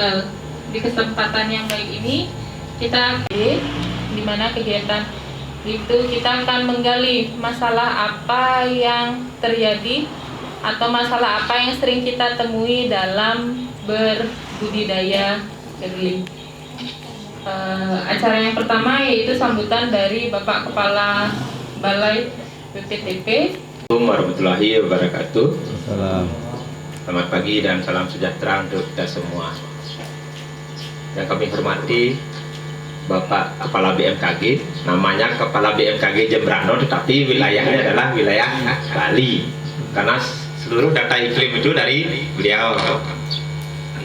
bengkel. Di kesempatan yang baik ini kita di mana kegiatan itu kita akan menggali masalah apa yang terjadi atau masalah apa yang sering kita temui dalam berbudidaya kedelai. Acara yang pertama yaitu sambutan dari Bapak Kepala Balai BPTP. Assalamualaikum warahmatullahi wabarakatuh. Salam. Selamat pagi dan salam sejahtera untuk kita semua. Yang kami hormati Bapak Kepala BMKG, namanya Kepala BMKG Jembrano, tetapi wilayahnya adalah wilayah Bali, karena seluruh data iklim itu dari beliau.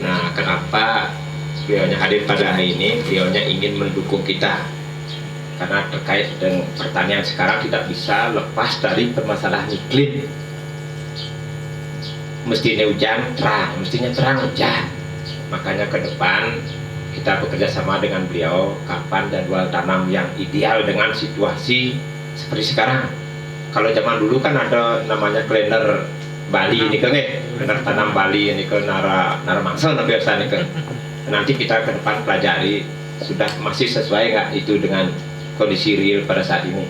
Nah, kenapa beliaunya hadir pada hari ini? Beliaunya ingin mendukung kita, karena terkait dengan pertanian sekarang tidak bisa lepas dari permasalahan iklim. Mestinya hujan terang, mestinya terang hujan. Makanya ke depan kita bekerja sama dengan beliau kapan jadwal tanam yang ideal dengan situasi seperti sekarang. Kalau zaman dulu kan ada namanya kalender Bali ini kan, kalender tanam Bali ini ke nara mangsa biasa nih kan. Nanti kita ke depan pelajari sudah masih sesuai nggak itu dengan kondisi real pada saat ini.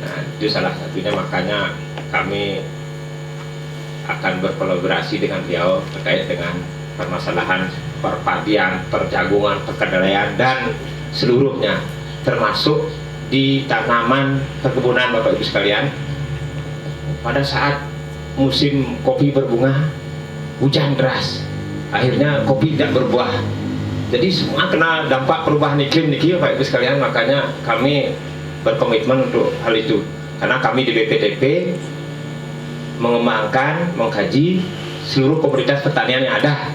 Nah, itu salah satunya, makanya kami akan berkolaborasi dengan beliau terkait dengan permasalahan perpadian, perjagungan, perkedelaian dan seluruhnya, termasuk di tanaman perkebunan Bapak Ibu sekalian. Pada saat musim kopi berbunga, hujan deras, akhirnya kopi tidak berbuah. Jadi semua kena dampak perubahan iklim niki Bapak Ibu sekalian. Makanya kami berkomitmen untuk hal itu, karena kami di BPTP mengembangkan, mengkaji seluruh komoditas pertanian yang ada.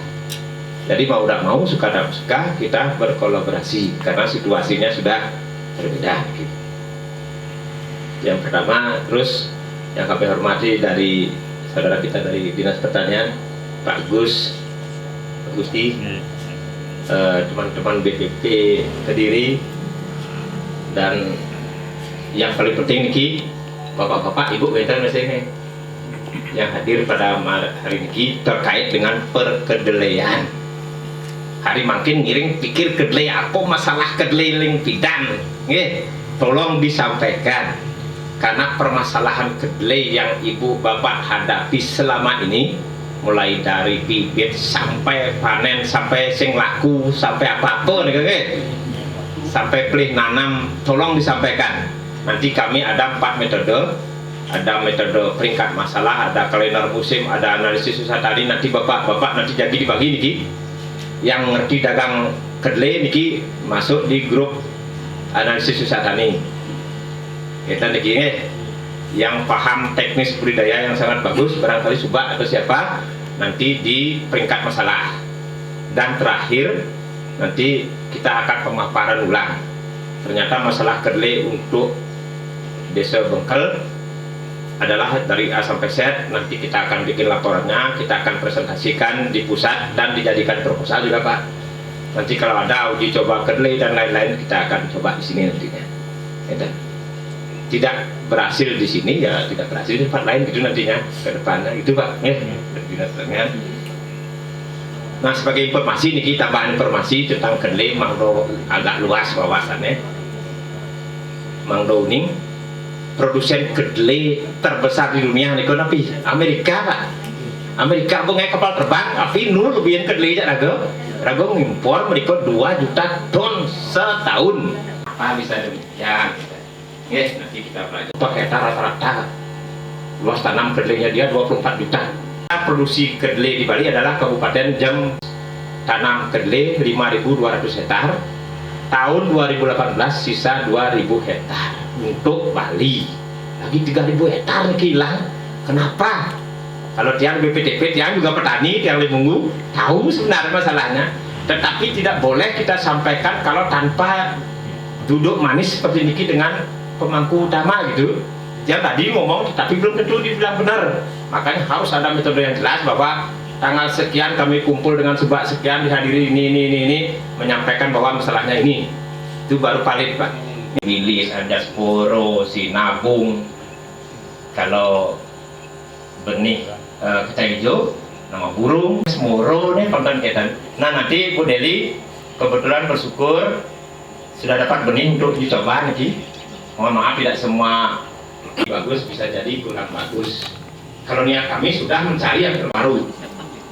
Jadi mau tidak mau, suka tidak suka, kita berkolaborasi karena situasinya sudah berbeda. Yang pertama, terus yang kami hormati dari saudara kita dari Dinas Pertanian, Pak Gusti, teman-teman BPP Kediri, dan yang paling penting niki bapak-bapak, ibu kita misalnya yang hadir pada hari ini terkait dengan perkedelaian. Hari makin ngiring pikir kedelai apa, masalah kedelai ling pidan, tolong disampaikan, karena permasalahan kedelai yang ibu bapak hadapi selama ini, mulai dari bibit sampai panen, sampai sing laku, sampai apa-apa nih, sampai pelih nanam, tolong disampaikan. Nanti kami ada 4 metode. Ada metode peringkat masalah, ada kalender musim, ada analisis usaha tani. Nanti bapak-bapak nanti jadi dibagi niki. Yang ngerti dagang kedelai niki masuk di grup analisis usaha tani. Kita niki yang paham teknis budidaya yang sangat bagus, barangkali Subak atau siapa, nanti di peringkat masalah. Dan terakhir nanti kita akan pemaparan ulang. Ternyata masalah kedelai untuk Desa Bengkel adalah dari A sampai Z. Nanti kita akan bikin laporannya, kita akan presentasikan di pusat dan dijadikan proposal juga Pak. Nanti kalau ada uji coba kedelai dan lain-lain, kita akan coba di sini nantinya. Tidak berhasil di sini ya tidak berhasil di tempat lain gitu nantinya ke depannya itu Pak. Nah, sebagai informasi nih, tambahan informasi tentang kedelai, Mangdo agak luas wawasannya. Mangdo ini produsen kedelai terbesar di dunia nih, tapi Amerika Pak. Amerika punya kapal terbang, tapi nul lebihin kedelai aja rago ngimpor mereka 2 juta ton setahun. Apa bisa demikian? Yes, nanti kita pelajari. Per hektar rata-rata luas tanam kedelainya dia 24 juta. Produksi kedelai di Bali adalah Kabupaten Jem, tanam kedelai 5.200 hektar. Tahun 2018 sisa 2.000 hektar untuk Bali, lagi 3.000 hektar hilang. Kenapa? Kalau tiang BPTP, tiang juga petani, tiang Limungu tahu sebenarnya masalahnya, tetapi tidak boleh kita sampaikan kalau tanpa duduk manis seperti ini dengan pemangku utama gitu. Dia tadi ngomong tapi belum tentu dibilang benar, makanya harus ada metode yang jelas bahwa tanggal sekian kami kumpul dengan Subak sekian, dihadiri ini menyampaikan bahwa masalahnya ini, itu baru valid Pak. Wilis, ada sporo, sinabung. Kalau benih kacang hijau nama burung, semuro nih konten kita. Nah nanti Bu Deli kebetulan bersyukur sudah dapat benih untuk dicoba nanti. Mohon maaf tidak semua bagus, bisa jadi kurang bagus. Kalau niat kami sudah mencari yang terbaru.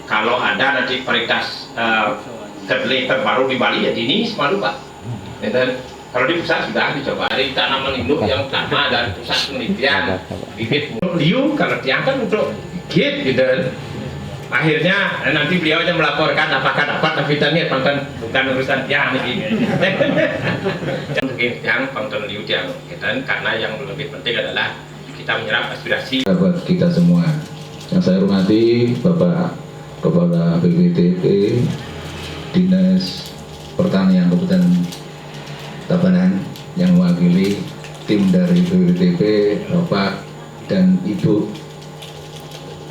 Kalau ada nanti varietas kedelai terbaru di Bali ya ini semalu Pak. Dan kalau di pusat sudah dicoba dari tanaman induk yang utama dari pusat penelitian bibit liu kalau diangkat untuk git gitu. Akhirnya nanti beliau aja melaporkan apakah dapat vitamin bukan urusan tiang ini. Yang konten liu yang kita karena yang lebih penting adalah kita menyerap aspirasi sahabat kita semua. Yang saya hormati Bapak Kepala BPTP Dinas Pertanian Kabupaten Tabanan yang mewakili tim dari BPTP, Bapak dan Ibu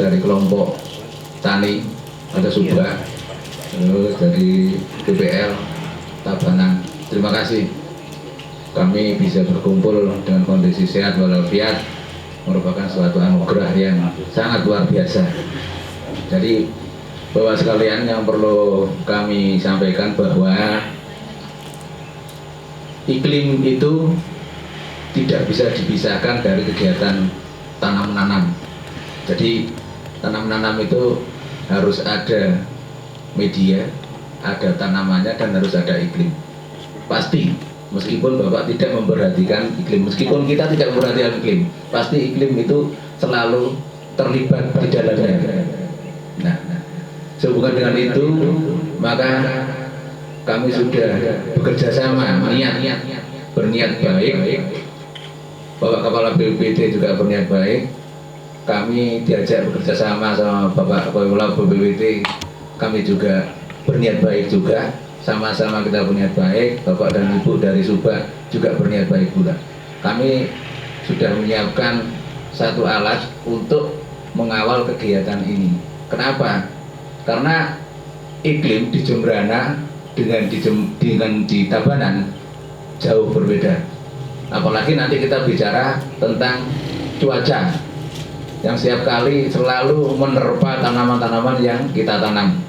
dari kelompok Tani, ada Subah, terus dari BPL Tabanan. Terima kasih kami bisa berkumpul dengan kondisi sehat walafiat, merupakan suatu anugerah yang sangat luar biasa. Jadi Bapak sekalian, yang perlu kami sampaikan bahwa iklim itu tidak bisa dipisahkan dari kegiatan tanam menanam. Jadi tanam menanam itu harus ada media, ada tanamannya, dan harus ada iklim. Pasti, meskipun Bapak tidak memperhatikan iklim, meskipun kita tidak memperhatikan iklim, pasti iklim itu selalu terlibat di dalamnya. Nah, sehubungan dengan itu, maka kami sudah bekerja sama, berniat baik. Bapak Kepala BPT juga berniat baik. Kami diajak bekerja sama Bapak Kepala BPT, kami juga berniat baik juga. Sama-sama kita berniat baik. Bapak dan Ibu dari Subah juga berniat baik pula. Kami sudah menyiapkan satu alat untuk mengawal kegiatan ini. Kenapa? Karena iklim di Jembrana dengan di Tabanan jauh berbeda. Apalagi nanti kita bicara tentang cuaca yang setiap kali selalu menerpa tanaman-tanaman yang kita tanam.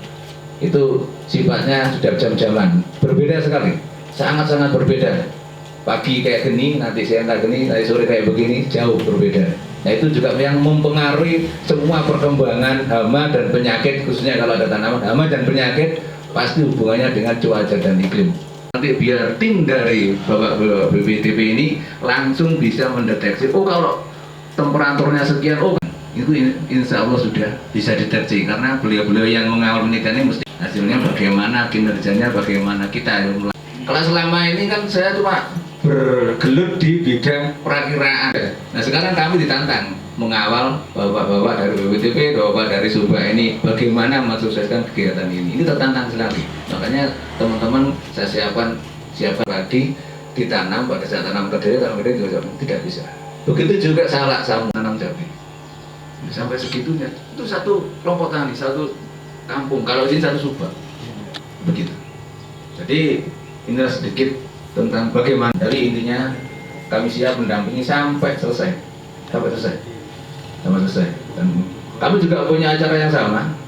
Itu sifatnya sudah jam-jaman, berbeda sekali, sangat-sangat berbeda. Pagi kayak gini, nanti siang kayak gini, nanti sore kayak begini, jauh berbeda. Nah itu juga yang mempengaruhi semua perkembangan hama dan penyakit, khususnya kalau ada tanaman hama dan penyakit pasti hubungannya dengan cuaca dan iklim. Nanti biar tim dari Bapak BPTP ini langsung bisa mendeteksi, oh kalau temperaturnya sekian, oh itu insya Allah sudah bisa deteksi, karena beliau-beliau yang mengawal penelitian ini mesti hasilnya bagaimana, kinerjanya bagaimana. Kita kalau selama ini kan saya cuma bergelut di bidang perakiraan. Nah sekarang kami ditantang mengawal bapak-bapak dari BPTP, bapak dari Subah ini bagaimana mensukseskan kegiatan ini. Ini tertantang sekali. Makanya teman-teman saya siapkan padi ditanam pada saat tanam kedelai, tanam kedelai juga tidak bisa. Begitu juga salak sama tanam cabai. Sampai segitunya, itu satu kelompok tani, satu kampung, kalau ini satu Subah. Begitu. Jadi inilah sedikit tentang bagaimana. Dari intinya kami siap mendampingi sampai selesai. Dan kami juga punya acara yang sama.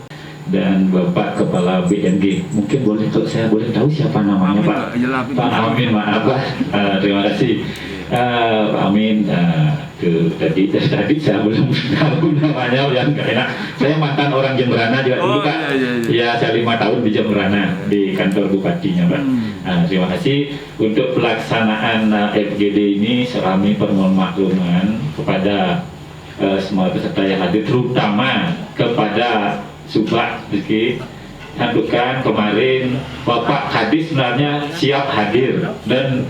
Dan Bapak Kepala BNG, mungkin saya boleh tahu siapa namanya Pak? Pak Amin, maaf Pak. Terima kasih Pak Amin. Tadi saya belum tahu namanya, yang gak enak. Saya mantan orang Jembrana juga dulu Pak. Ya saya 5 tahun di Jembrana di kantor bupatinya Pak. Terima kasih untuk pelaksanaan FGD ini. Kami permohon makluman kepada semua peserta yang hadir, terutama kepada Subah Rizky. Sandukan kemarin Bapak Kadis sebenarnya siap hadir, dan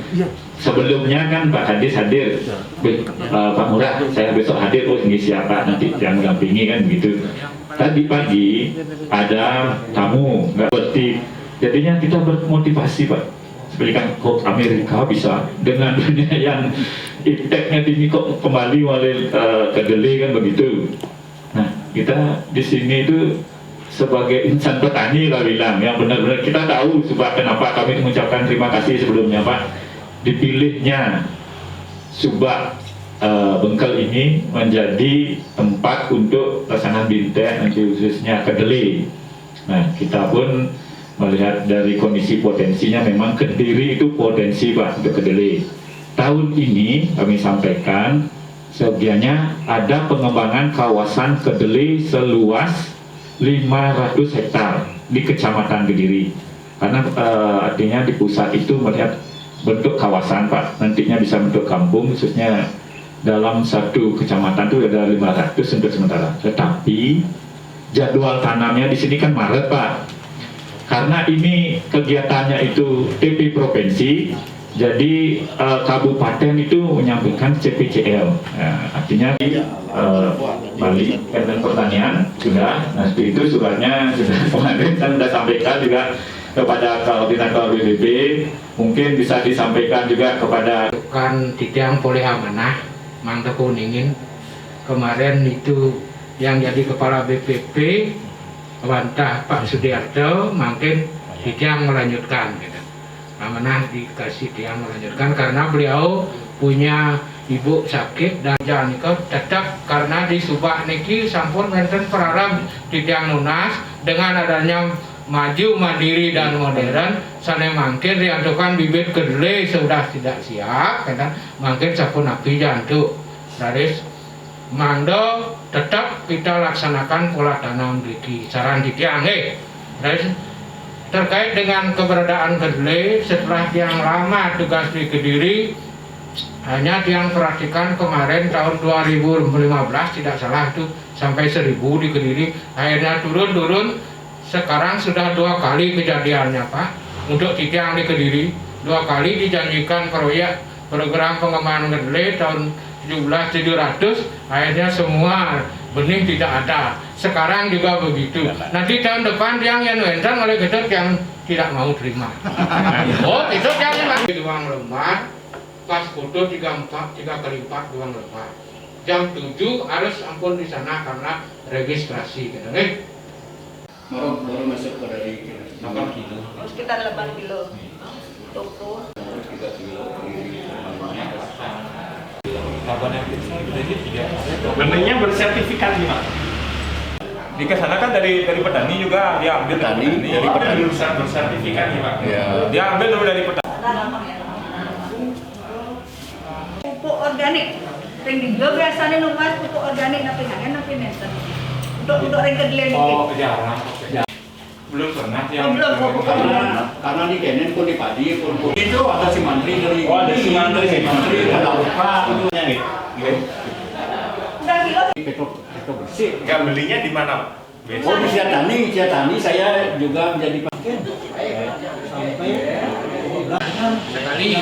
sebelumnya kan Pak Kadis hadir, Pak Murah saya besok hadir, oh ini siapa nanti yang mendampingi kan gitu. Tadi pagi ada tamu nggak seperti, jadinya kita bermotivasi Pak. Seperti kan kok Amerika bisa dengan dunia yang ipteknya tinggi kok kembali oleh kedelai kan begitu. Nah kita di sini itu sebagai insan petani lah bilang yang benar-benar kita tahu sebab kenapa kami mengucapkan terima kasih sebelumnya Pak, dipilihnya Subah Bengkel ini menjadi tempat untuk pelaksanaan bintek nanti khususnya kedelai. Nah, kita pun melihat dari kondisi potensinya memang Kediri itu potensi Pak untuk kedelai. Tahun ini kami sampaikan sebenarnya ada pengembangan kawasan kedelai seluas 500 hektar di Kecamatan Kediri. Karena artinya di pusat itu melihat bentuk kawasan Pak, nantinya bisa bentuk kampung, khususnya dalam satu kecamatan itu ada 500 untuk sementara. Tetapi jadwal tanamnya di sini kan Maret Pak. Karena ini kegiatannya itu TP provinsi, jadi kabupaten itu menyampaikan CPCL. Nah, artinya Bali Kementerian Pertanian sudah, nah itu suratnya sudah kemarin kan sudah sampaikan juga kepada koordinator BPP, mungkin bisa disampaikan juga kepada kan Tidang Poleh Amanah Mang Teguh Ningin kemarin itu yang jadi kepala BPP bantah Pak Sudiarto, makin Tidang melanjutkan gitu. Amanah dikasih Tidang melanjutkan karena beliau punya ibu sakit dan jangan tetap karena di Subak niki sampun menten perarab Tidang lunas dengan adanya maju mandiri dan modern sana mungkin diantukan bibit kedelai sudah tidak siap kan mungkin sampun api jantung dari mando tetap kita laksanakan pola tanam biki saran Tidang terkait dengan keberadaan kedelai setelah yang lama tugas di Kediri hanya yang perhatikan kemarin tahun 2015 tidak salah itu sampai 1000 di Kediri akhirnya turun sekarang sudah 2 kali kejadiannya Pak untuk Tidang di Kediri 2 kali dijanjikan program pengembangan kedelai tahun 17.700 akhirnya semua benih tidak ada sekarang juga begitu nanti tahun depan yang wentang oleh gedek yang tidak mau terima oh itu yang uang lembar pas foto 3 kali 4 uang lembar jam 7 harus ampun di sana karena registrasi gitu baru masuk ke dari 8 kilo sekitar 8 kilo toko benihnya bersertifikat gimana? Di kesana kan dari petani juga dia ambil dari petani bersertifikat nih Pak. Ya. Dia ambil dulu dari petani. pupuk organik ring dijual biasanya lumas pupuk organik tapi nenten untuk ring kedelai ini. Oh jarang. Belum pernah yang belum karena di Kenen pun di padi pun itu ada si mantri dari ada si mantri ada lupa itu udah kilo Petro bersih. nggak belinya di mana Pak? Oh di Ciatani saya juga menjadi pasien sampai sekali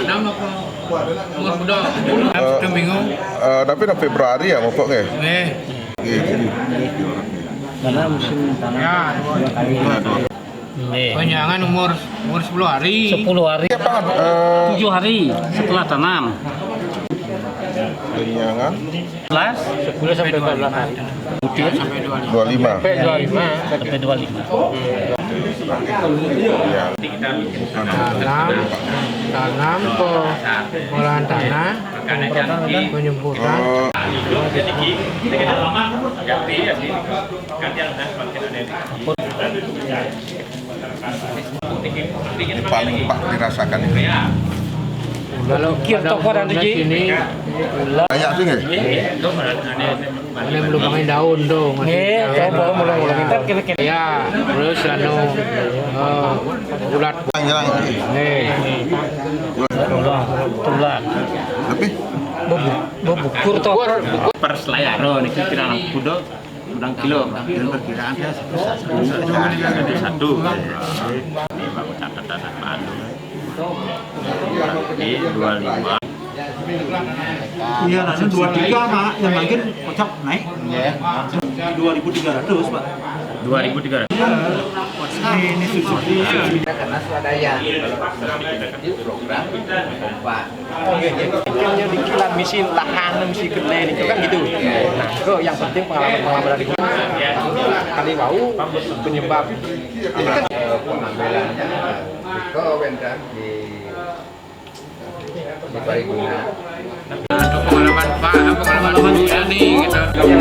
nama umur muda minggu tapi udah Februari ya mau pokoknya. Karena musim tanam ya, 2 kali. Panjangan umur 10 hari. 10 hari. 7 hari setelah tanam. Kenyangan 10 sampai 14 hari. Kemudian sampai 25. Sampai 25. Tanam pengolahan tanah, penyemprotan. Paling pak dirasakan itu. Kalau toko dan ini Banyak sih nggak? ada belum pakai daun dong. coba mulai kita kira-kira. Ya, terus ulat Hilang. Tulang. Tapi Bukur toh. Per selayaro niki kira kudo udang kilo perkiraan ya satu ini Pak catatan Bandung di 25 iya nanti 23 Pak yang makin kocok naik 2.300 Pak 2.300 ini subsidi karena swadaya program pompa yang dikilan misi tahan misi gede itu kan gitu nah itu yang penting pengalaman dari kali bau penyebab ini kan pengambilannya ke Wendang di Pariguna. pengalaman Pak, pengalaman Bu Yani gitu.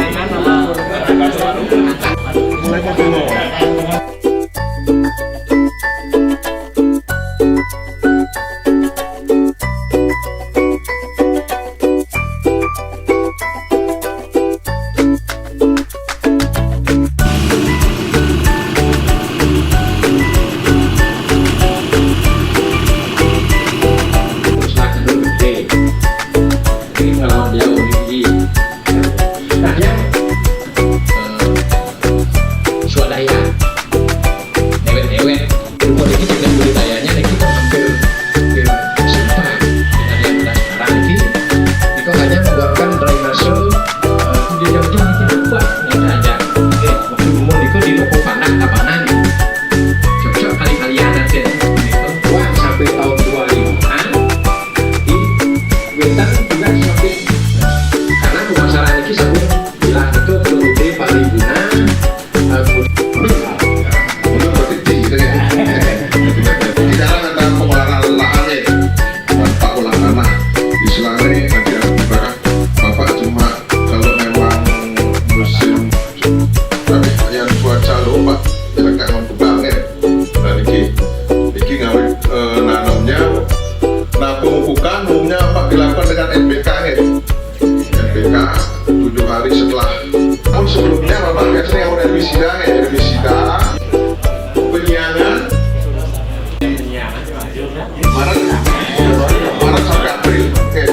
Sebelumnya Bapak biasanya yang herbisida, penyiangan Maret sampai April. Oke.